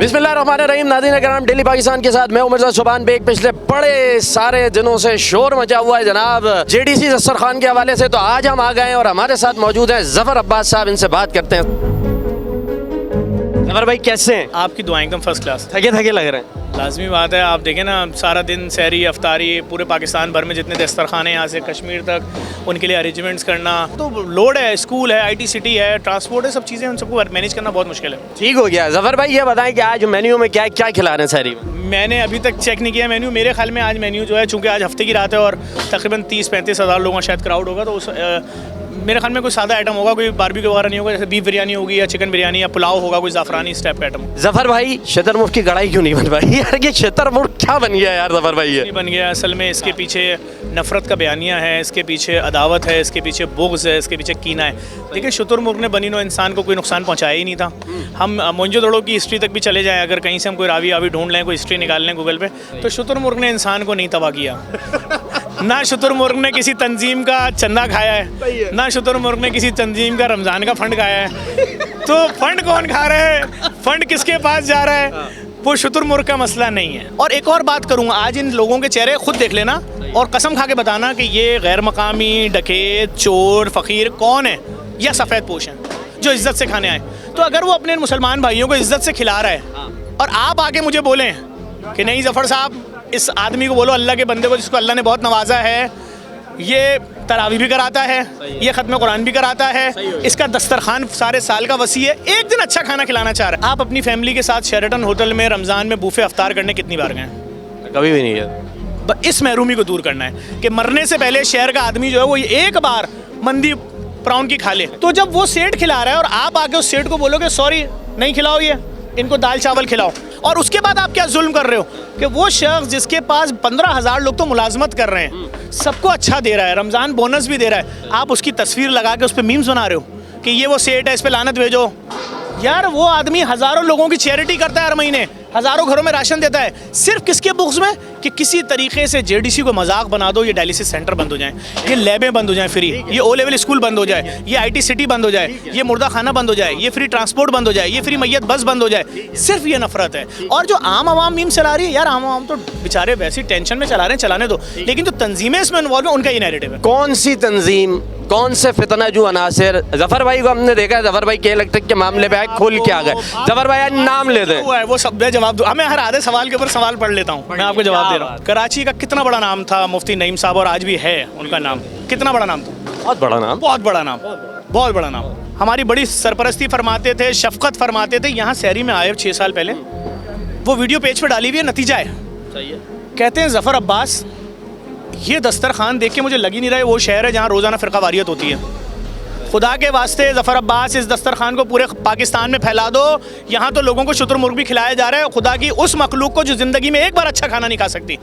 बिस्मिल्लाहिर्रहमानिर्रहीम। नाज़रीन कराम, डेली पाकिस्तान के साथ मैं हूं मिर्ज़ा सुभान बेग। पिछले बड़े सारे दिनों से शोर मचा हुआ है जनाब जेडीसी दस्तरखान के हवाले से, तो आज हम आ गए हैं और हमारे साथ मौजूद हैं ज़फ़र अब्बास साहब। इनसे बात करते हैं। ज़फ़र भाई कैसे हैं? आपकी दुआएं एकदम फर्स्ट क्लास। थके थके लग रहे हैं। लाजमी बात है, आप देखें ना, सारा दिन सहरी अफ्तारी पूरे पाकिस्तान भर में जितने दस्तरखाने यहाँ से कश्मीर तक उनके लिए अरेंजमेंट्स करना तो लोड है। स्कूल है, IT सिटी है, ट्रांसपोर्ट है, सब चीज़ें उन सबको मैनेज करना बहुत मुश्किल है। ठीक हो गया। ज़फ़र भाई ये बताएं कि आज मेन्यू में क्या क्या खिला रहे हैं सहरी में? मैंने अभी तक चेक नहीं किया मेन्यू। मेरे ख्याल में आज मेन्यू जो है, चूँकि आज हफ्ते की रात है और तकरीबन 30-35 हज़ार लोगों का शायद क्राउड होगा, तो उस मेरे ख्याल में कोई सादा आइटम होगा, कोई बारबेक्यू वगैरह नहीं होगा, जैसे बीफ बिरयानी होगी या चिकन बिरयानी या पुलाव होगा, कोई ज़ाफ़रानी इस टाइप का आइटम। ज़फ़र भाई शतरमुर्ग़ की कढ़ाई क्यों नहीं बन पाई यार? ये शतरमुर्ग़ क्या बन गया यार ज़फ़र भाई? ये बन गया असल में, इसके पीछे नफ़रत का बयानिया है, इसके पीछे अदावत है, इसके पीछे बुग़्ज़ है, इसके पीछे कीना है। देखिए, शुतुरमुर्ग़ ने बनी नो इंसान को कोई नुकसान पहुँचाया ही नहीं था। हम मोहनजोदड़ो की हिस्ट्री तक भी चले जाएँ, अगर कहीं से हम कोई रावी ढूंढ लें, कोई हिस्ट्री निकाल लें गूगल पे, तो शुतुरमुर्ग़ ने इंसान को नहीं तबाह किया। ना शुतुरमुर्ग़ ने किसी तंजीम का चंदा खाया है, ना शुतुरमुर्ग़ ने किसी तंजीम का रमज़ान का फंड खाया है। तो फंड कौन खा रहा है, फंड किसके पास जा रहा है, वो शुतुरमुर्ग़ का मसला नहीं है। और एक और बात करूँगा, आज इन लोगों के चेहरे खुद देख लेना और कसम खा के बताना कि ये गैर मकामी, डकैत, चोर, फ़कीर कौन है या सफ़ेद पोश हैं जो इज़्ज़त से खाने आए। तो अगर वो अपने मुसलमान भाइयों को इज़्ज़त से खिला रहा है और आप आके मुझे बोलें कि नहीं ज़फ़र साहब, इस आदमी को बोलो, अल्लाह के बंदे को जिसको अल्लाह ने बहुत नवाजा है, ये तरावी भी कराता है, ये ख़त्म कुरान भी कराता है, इसका दस्तरखान सारे साल का वसी है, एक दिन अच्छा खाना खिलाना चाह रहा है। आप अपनी फैमिली के साथ शेराटन होटल में रमज़ान में बूफे अफ्तार करने कितनी बार गए? कभी भी नहीं गया। इस महरूमी को दूर करना है कि मरने से पहले शहर का आदमी जो है वो एक बार मंदी प्राउन की खा ले। तो जब वो सेठ खिला रहा है और आप आके उस सेठ को बोलोगे सॉरी नहीं खिलाओ, ये इनको दाल चावल खिलाओ, और उसके बाद आप क्या जुल्म कर रहे हो कि वो शख्स जिसके पास 15,000 लोग तो मुलाजमत कर रहे हैं, सबको अच्छा दे रहा है, रमज़ान बोनस भी दे रहा है, आप उसकी तस्वीर लगा के उस पर मीम्स बना रहे हो कि ये वो सेठ है, इस पर लानत भेजो। यार वो आदमी हज़ारों लोगों की चैरिटी करता है हर महीने, हज़ारों घरों में राशन देता है, सिर्फ किसके बुग़्ज़ में कि किसी तरीके से JDC को मजाक बना दो, ये डायलिसिस सेंटर बंद हो जाए, ये लैबें बंद हो जाएं फ्री, ये O लेवल स्कूल बंद हो जाए, ये IT सिटी बंद हो जाए, ये मुर्दा खाना बंद हो जाए, ये फ्री ट्रांसपोर्ट बंद हो जाए, ये फ्री मैयत बस बंद हो जाए। सिर्फ ये नफरत है। और जो आम आवाम मीम चला रही है, यार आम आवाम तो बेचारे वैसी टेंशन में चला रहे हैं, चलाने दो, लेकिन जो तंजीमें इसमें इन्वॉल्व हैं उनका ये नैरेटिव है। कौन सी तंजीम, कौन से फितना जो अनासिर? ज़फ़र भाई को हमने देखा है, ज़फ़र भाई के इलेक्ट्रिक के मामले पे खुल के आ गए। ज़फ़र भाई नाम ले दें, वो सब जवाब दो। मैं हर आधे सवाल के ऊपर सवाल पढ़ लेता हूँ, मैं आपको जवाब दे रहा हूँ। कराची का कितना बड़ा नाम था मुफ्ती नईम साहब, और आज भी है उनका नाम, कितना बड़ा नाम था? बहुत बड़ा नाम, बहुत बड़ा नाम, बहुत बड़ा नाम। हमारी बड़ी सरपरस्ती फरमाते थे, शफकत फरमाते थे। यहाँ शहरी में आए 6 साल पहले, वो वीडियो पेज पे डाली हुई है, नतीजा है, कहते हैं ज़फ़र अब्बास, ये दस्तरखान देख के मुझे लग ही नहीं रहा है वो शहर है जहाँ रोज़ाना फ़िरका वारियत होती है। खुदा के वास्ते ज़फ़र अब्बास, इस दस्तरखान को पूरे पाकिस्तान में फैला दो। यहाँ तो लोगों को शुतुरमुर्ग़ भी खिलाया जा रहा है, खुदा की उस मखलूक को जो ज़िंदगी में एक बार अच्छा खाना नहीं खा सकती।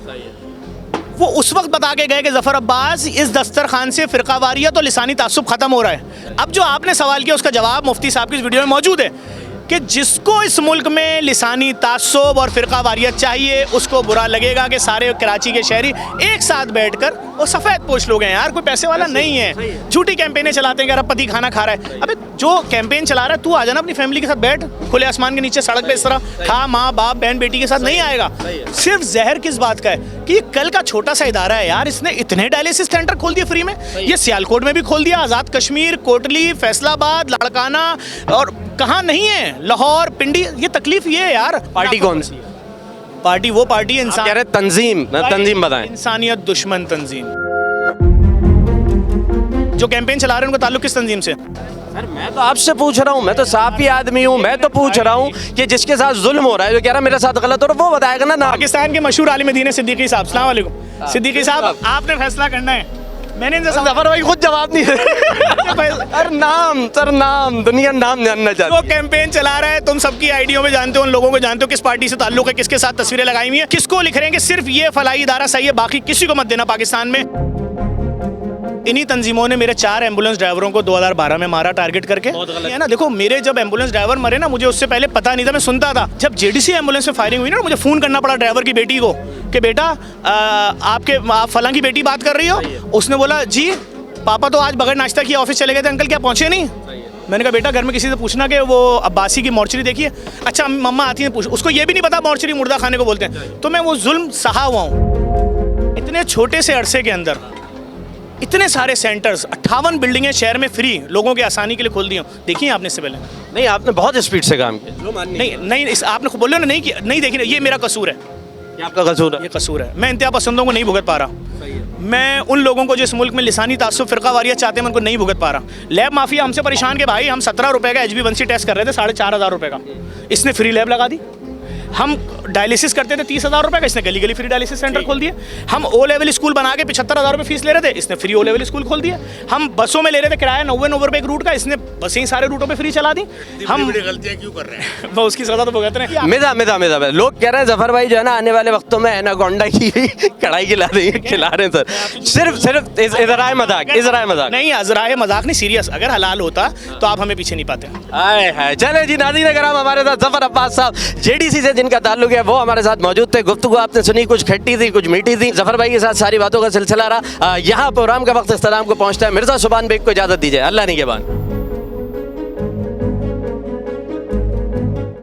वो उस वक्त बता के गए कि ज़फ़र अब्बास, इस दस्तरखान से फ़िरका वारियत और लिसानी तासुब ख़त्म हो रहा है। अब जो आपने सवाल किया उसका जवाब मुफ्ती साहब की इस वीडियो में मौजूद है कि जिसको इस मुल्क में लिसानी तासुब और फ़िरका वारियत चाहिए, उसको बुरा लगेगा कि सारे कराची के शहरी एक साथ बैठकर, वो सफ़ेद पोश लोग हैं यार, कोई पैसे वाला नहीं है, झूठी कैंपेनें चलाते हैं कि अरबपति खाना खा रहा है। अबे जो कैंपेन चला रहा है, तू आ जाना अपनी फैमिली के साथ, बैठ खुले आसमान के नीचे सड़क पे इस तरह खा, माँ बाप बहन बेटी के साथ नहीं आएगा। सिर्फ जहर किस बात का है कि कल का छोटा सा इदारा है यार, इसने इतने डायलिसिस सेंटर खोल दिए फ्री में। ये सियालकोट में भी खोल दिया, आज़ाद कश्मीर, कोटली, फैसलाबाद, लाड़काना, और कहाँ नहीं है, लाहौर, पिंडी। ये तकलीफ ये है यार। पार्टी कौन सी? पार्टी वो पार्टी इंसान, कह रहे तंजीम, तंजीम बताएं। इंसानियत दुश्मन तंजीम जो कैंपेन चला रहे हैं, उनका ताल्लुक किस तंजीम से? सर मैं तो आपसे पूछ रहा हूँ, मैं तो साफ़ी आदमी हूँ, मैं तो पूछ रहा हूँ कि जिसके साथ जुल्म हो रहा है, जो कह रहा है मेरे साथ गलत हो रहा है, वो बताएगा ना। पाकिस्तान के मशहूर आलिम दीन सिद्दीकी साहब, अस्सलाम वालेकुम। सिद्दीकी साहब, आपने फैसला करना है। मैंने इनसे ज़फ़र भाई खुद जवाब नहीं दे। सर नाम, सर नाम, दुनिया नाम जानना चाहती है। वो कैंपेन चला रहा है, तुम सबकी आईडियों में जानते हो, उन लोगों को जानते हो किस पार्टी से ताल्लुक है, किसके साथ तस्वीरें लगाई हुई है, किसको लिख रहे हैं कि सिर्फ ये फलाई इदारा सही है, बाकी किसी को मत देना पाकिस्तान में। इन्हीं तंजीमों ने मेरे 4 एम्बुलेंस ड्राइवरों को 2012 में मारा टारगेट करके, है ना। देखो, मेरे जब एम्बुलेंस ड्राइवर मरे ना, मुझे उससे पहले पता नहीं था, मैं सुनता था। जब JDC एम्बुलेंस में फायरिंग हुई ना, मुझे फ़ोन करना पड़ा ड्राइवर की बेटी को कि बेटा आप फलां की बेटी बात कर रही हो। उसने बोला जी पापा तो आज बगैर नाश्ता किए ऑफिस चले गए थे, अंकल क्या पहुँचे नहीं? मैंने कहा बेटा घर में किसी से पूछना कि वो अब्बासी की मॉर्चरी देखी है। अच्छा मम्मा आती है पूछ, उसको ये भी नहीं पता मॉर्चरी मुर्दा खाने को बोलते हैं। तो मैं वो जुल्म सहा हुआ हूँ। इतने छोटे से अरसे के अंदर इतने सारे सेंटर्स, 58 बिल्डिंगें शहर में फ्री लोगों के आसानी के लिए खोल दी हूँ। देखिए आपने इससे पहले? नहीं, आपने बहुत स्पीड से काम किया। नहीं इस आपने बोले ना, नहीं देखी ना, ये मेरा कसूर है। ये आपका कसूर है? ये कसूर है। मैं इंतहा पसंदों को नहीं भुगत पा रहा। मैं उन लोगों को जो इस मुल्क में लिसानी तासुब फिरका वारियत चाहते हैं मैं उनको नहीं भुगत पा रहा। लैब माफिया हमसे परेशान के भाई, हम 17 रुपए का HB1C टेस्ट कर रहे थे 4,500 रुपए का, इसने फ्री लैब लगा दी। हम डायलिसिस करते थे 30,000 रुपए का, इसने गली गली फ्री डायलिसिस सेंटर खोल दिए। हम O लेवल स्कूल बना के 75,000 रुपए फीस ले रहे थे, इसने फ्री O लेवल स्कूल खोल दिया। हम बसों में ले रहे थे किराया 90 रुपए एक रूट का, इसने बसें ही सारे रूटों पे फ्री चला दी। हम गलतियां क्यों कर रहे हैं? वो उसकी सजा तो भुगत रहे हैं। मिदा लोग कह रहे हैं जफर भाई जो है ना आने वाले वक्तों में एनाकोंडा की कढ़ाई खिला रहे हैं सर। सिर्फ इजराए मजाक नहीं, अजराए मजाक नहीं, सीरियस। अगर हलाल होता तो आप हमें पीछे नहीं पाते। आए हाय। चले जी नाज़रीन कराम, हमारे साथ जफर अब्बास साहब JDC से जिनका ताल्लुक है वो हमारे साथ मौजूद थे। गुफ्तगू आपने सुनी, कुछ खट्टी थी कुछ मीठी थी। जफर भाई के साथ सारी बातों का सिलसिला रहा। यहाँ प्रोग्राम का वक्त इख्तिताम को पहुँचता है। मिर्ज़ा सुभान बेग को इजाज़त दीजिए, अल्लाह निगहबान।